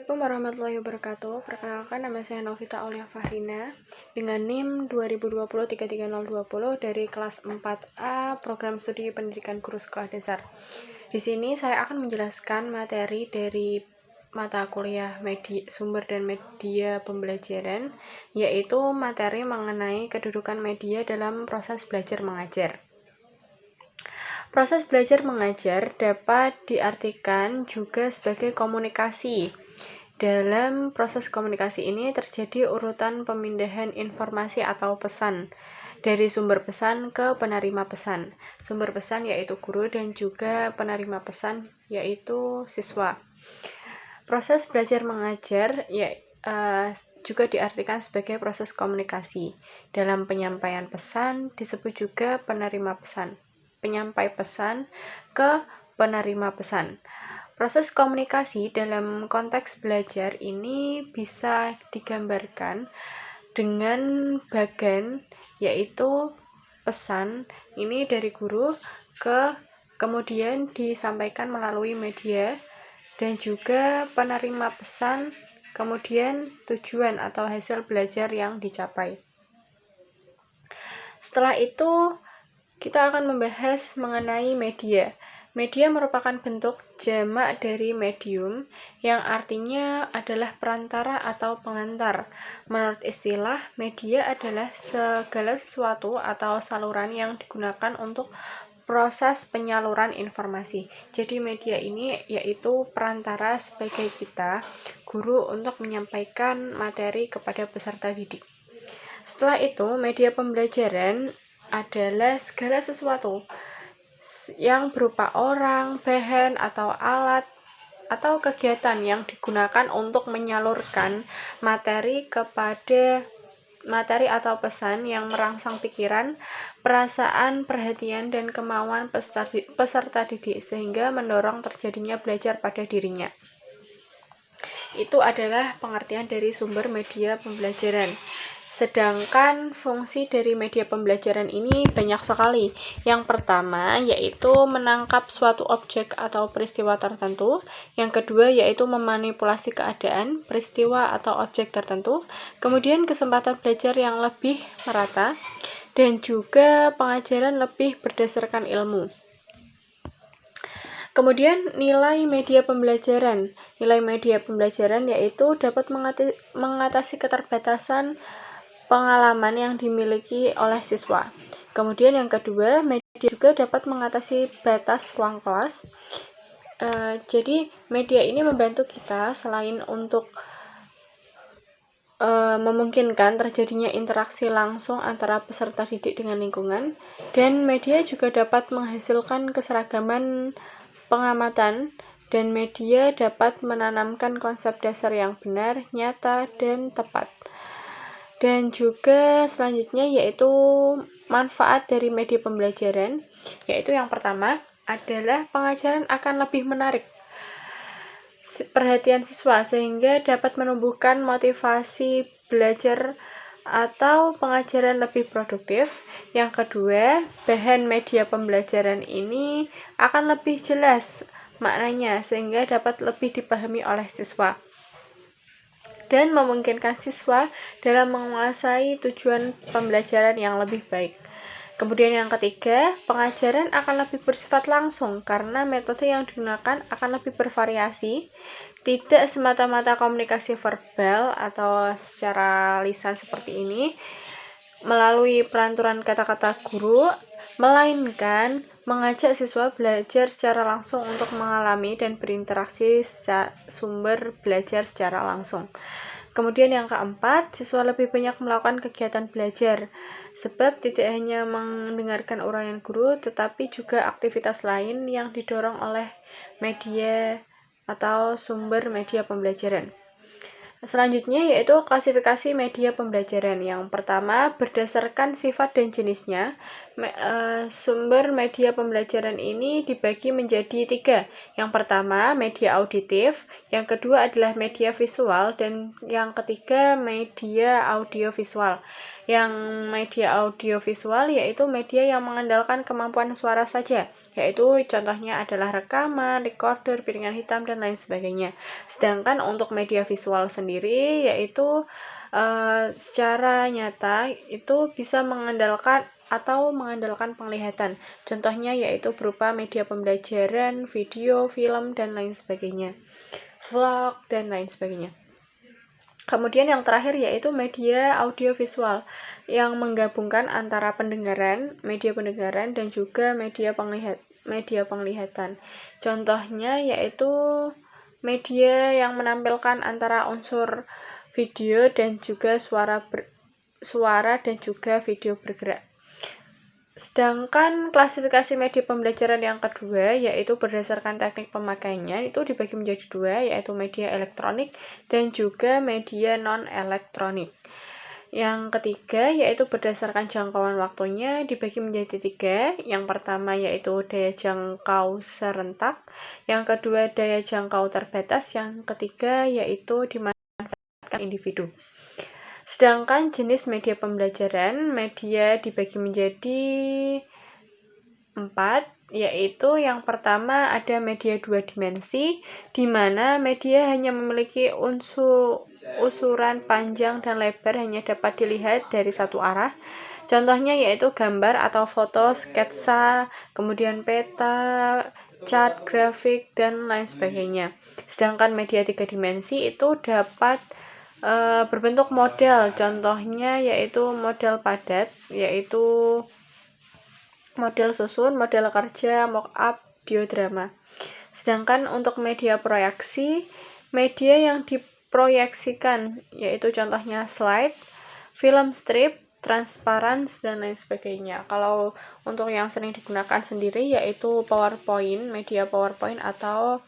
Assalamualaikum warahmatullahi wabarakatuh. Perkenalkan, nama saya Novita Aulia Fahrina dengan NIM 2020-33020 dari kelas 4A Program Studi Pendidikan Guru Sekolah Dasar. Di sini saya akan menjelaskan materi dari mata kuliah sumber dan media pembelajaran, yaitu materi mengenai kedudukan media dalam proses belajar mengajar. Proses belajar mengajar dapat diartikan juga sebagai komunikasi. Dalam proses komunikasi ini terjadi urutan pemindahan informasi atau pesan dari sumber pesan ke penerima pesan. Sumber pesan yaitu guru dan juga penerima pesan yaitu siswa. Proses belajar mengajar juga diartikan sebagai proses komunikasi. Dalam penyampaian pesan disebut juga penerima pesan. Penyampai pesan ke penerima pesan. Proses komunikasi dalam konteks belajar ini bisa digambarkan dengan bagan, yaitu pesan ini dari guru kemudian disampaikan melalui media, dan juga penerima pesan, kemudian tujuan atau hasil belajar yang dicapai. Setelah itu, kita akan membahas mengenai media. Media merupakan bentuk jamak dari medium, yang artinya adalah perantara atau pengantar. Menurut istilah, media adalah segala sesuatu atau saluran yang digunakan untuk proses penyaluran informasi. Jadi media ini yaitu perantara sebagai kita, guru, untuk menyampaikan materi kepada peserta didik. Setelah itu, media pembelajaran adalah segala sesuatu yang berupa orang, bahan, atau alat, atau kegiatan yang digunakan untuk menyalurkan materi atau pesan yang merangsang pikiran, perasaan, perhatian, dan kemauan peserta didik sehingga mendorong terjadinya belajar pada dirinya. Itu adalah pengertian dari sumber media pembelajaran. Sedangkan fungsi dari media pembelajaran ini banyak sekali. Yang pertama yaitu menangkap suatu objek atau peristiwa tertentu. Yang kedua yaitu memanipulasi keadaan, peristiwa atau objek tertentu. Kemudian kesempatan belajar yang lebih merata, dan juga pengajaran lebih berdasarkan ilmu. Kemudian nilai media pembelajaran. Nilai media pembelajaran yaitu dapat mengatasi keterbatasan pengalaman yang dimiliki oleh siswa. Kemudian yang kedua, media juga dapat mengatasi batas ruang kelas. Jadi media ini membantu kita selain untuk memungkinkan terjadinya interaksi langsung antara peserta didik dengan lingkungan, dan media juga dapat menghasilkan keseragaman pengamatan, dan media dapat menanamkan konsep dasar yang benar, nyata, dan tepat. Dan juga selanjutnya yaitu manfaat dari media pembelajaran, yaitu yang pertama adalah pengajaran akan lebih menarik perhatian siswa sehingga dapat menumbuhkan motivasi belajar atau pengajaran lebih produktif. Yang kedua, bahan media pembelajaran ini akan lebih jelas maknanya sehingga dapat lebih dipahami oleh siswa dan memungkinkan siswa dalam menguasai tujuan pembelajaran yang lebih baik. Kemudian yang ketiga, pengajaran akan lebih bersifat langsung karena metode yang digunakan akan lebih bervariasi, tidak semata-mata komunikasi verbal atau secara lisan seperti ini melalui pelanturan kata-kata guru, melainkan mengajak siswa belajar secara langsung untuk mengalami dan berinteraksi sumber belajar secara langsung. Kemudian yang keempat, siswa lebih banyak melakukan kegiatan belajar, sebab tidak hanya mendengarkan uraian guru, tetapi juga aktivitas lain yang didorong oleh media atau sumber media pembelajaran. Selanjutnya yaitu klasifikasi media pembelajaran. Yang pertama, berdasarkan sifat dan jenisnya, sumber media pembelajaran ini dibagi menjadi 3. Yang pertama, media auditif, yang kedua adalah media visual, dan yang ketiga media audiovisual. Yang media audiovisual yaitu media yang mengandalkan kemampuan suara saja, yaitu contohnya adalah rekaman, recorder, piringan hitam, dan lain sebagainya. Sedangkan untuk media visual sendiri yaitu secara nyata itu bisa mengandalkan penglihatan. Contohnya yaitu berupa media pembelajaran, video, film, dan lain sebagainya. Vlog, dan lain sebagainya. Kemudian yang terakhir yaitu media audiovisual yang menggabungkan antara media pendengaran dan juga media penglihatan. Contohnya yaitu media yang menampilkan antara unsur video dan juga suara dan juga video bergerak. Sedangkan klasifikasi media pembelajaran yang kedua yaitu berdasarkan teknik pemakaiannya itu dibagi menjadi dua, yaitu media elektronik dan juga media non-elektronik. Yang ketiga yaitu berdasarkan jangkauan waktunya dibagi menjadi tiga. Yang pertama yaitu daya jangkau serentak, yang kedua daya jangkau terbatas, yang ketiga yaitu dimanfaatkan individu. Sedangkan jenis media pembelajaran, media dibagi menjadi 4, yaitu yang pertama ada media 2 dimensi, di mana media hanya memiliki usuran panjang dan lebar hanya dapat dilihat dari satu arah. Contohnya yaitu gambar atau foto, sketsa, kemudian peta, chart, grafik, dan lain sebagainya. Sedangkan media 3 dimensi itu dapat berbentuk model, contohnya yaitu model padat, yaitu model susun, model kerja, mock-up, diodrama. Sedangkan untuk media proyeksi, media yang diproyeksikan yaitu contohnya slide, film strip, transparan, dan lain sebagainya. Kalau untuk yang sering digunakan sendiri yaitu PowerPoint, media PowerPoint atau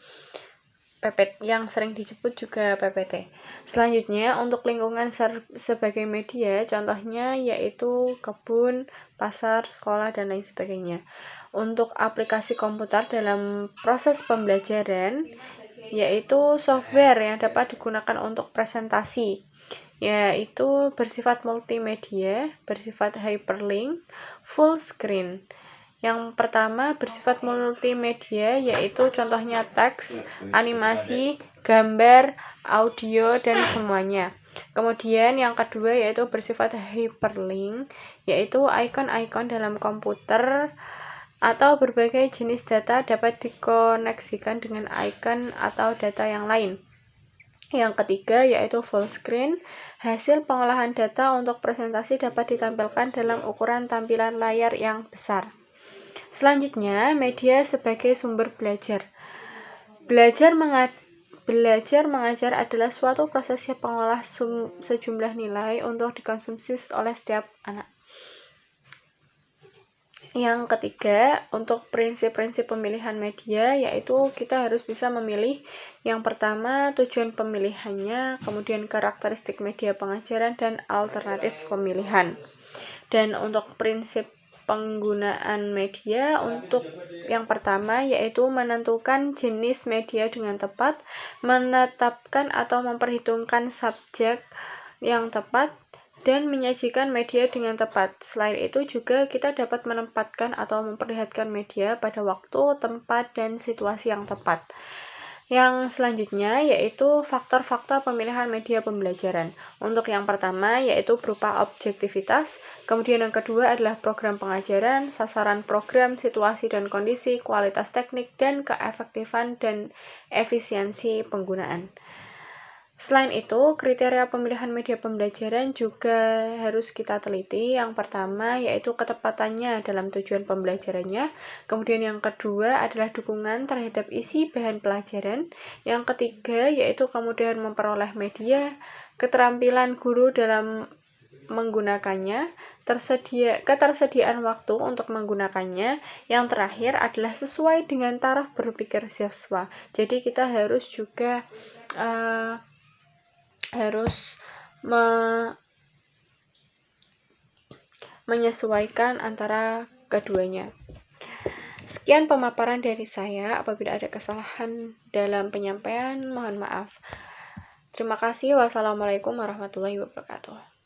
PPT, yang sering disebut juga PPT. Selanjutnya, untuk lingkungan sebagai media, contohnya yaitu kebun, pasar, sekolah, dan lain sebagainya. Untuk aplikasi komputer dalam proses pembelajaran, yaitu software yang dapat digunakan untuk presentasi, yaitu bersifat multimedia, bersifat hyperlink, full screen. Yang pertama bersifat multimedia, yaitu contohnya teks, animasi, gambar, audio, dan semuanya. Kemudian yang kedua yaitu bersifat hyperlink, yaitu ikon-ikon dalam komputer atau berbagai jenis data dapat dikoneksikan dengan ikon atau data yang lain. Yang ketiga yaitu full screen, hasil pengolahan data untuk presentasi dapat ditampilkan dalam ukuran tampilan layar yang besar. Selanjutnya, media sebagai sumber belajar. Belajar mengajar adalah suatu proses yang mengolah sejumlah nilai untuk dikonsumsi oleh setiap anak. Yang ketiga, untuk prinsip-prinsip pemilihan media, yaitu kita harus bisa memilih yang pertama tujuan pemilihannya, kemudian karakteristik media pengajaran, dan alternatif pemilihan. Dan untuk prinsip penggunaan media, untuk yang pertama yaitu menentukan jenis media dengan tepat, menetapkan atau memperhitungkan subjek yang tepat, dan menyajikan media dengan tepat. Selain itu juga kita dapat menempatkan atau memperlihatkan media pada waktu, tempat, dan situasi yang tepat. Yang selanjutnya yaitu faktor-faktor pemilihan media pembelajaran. Untuk yang pertama yaitu berupa objektivitas, kemudian yang kedua adalah program pengajaran, sasaran program, situasi dan kondisi, kualitas teknik, dan keefektifan dan efisiensi penggunaan. Selain itu, kriteria pemilihan media pembelajaran juga harus kita teliti. Yang pertama yaitu ketepatannya dalam tujuan pembelajarannya. Kemudian yang kedua adalah dukungan terhadap isi bahan pelajaran. Yang ketiga yaitu kemudahan memperoleh media, keterampilan guru dalam menggunakannya, ketersediaan waktu untuk menggunakannya. Yang terakhir adalah sesuai dengan taraf berpikir siswa. Jadi kita harus juga menyesuaikan antara keduanya. Sekian pemaparan dari saya. Apabila ada kesalahan dalam penyampaian, mohon maaf. Terima kasih. Wassalamualaikum warahmatullahi wabarakatuh.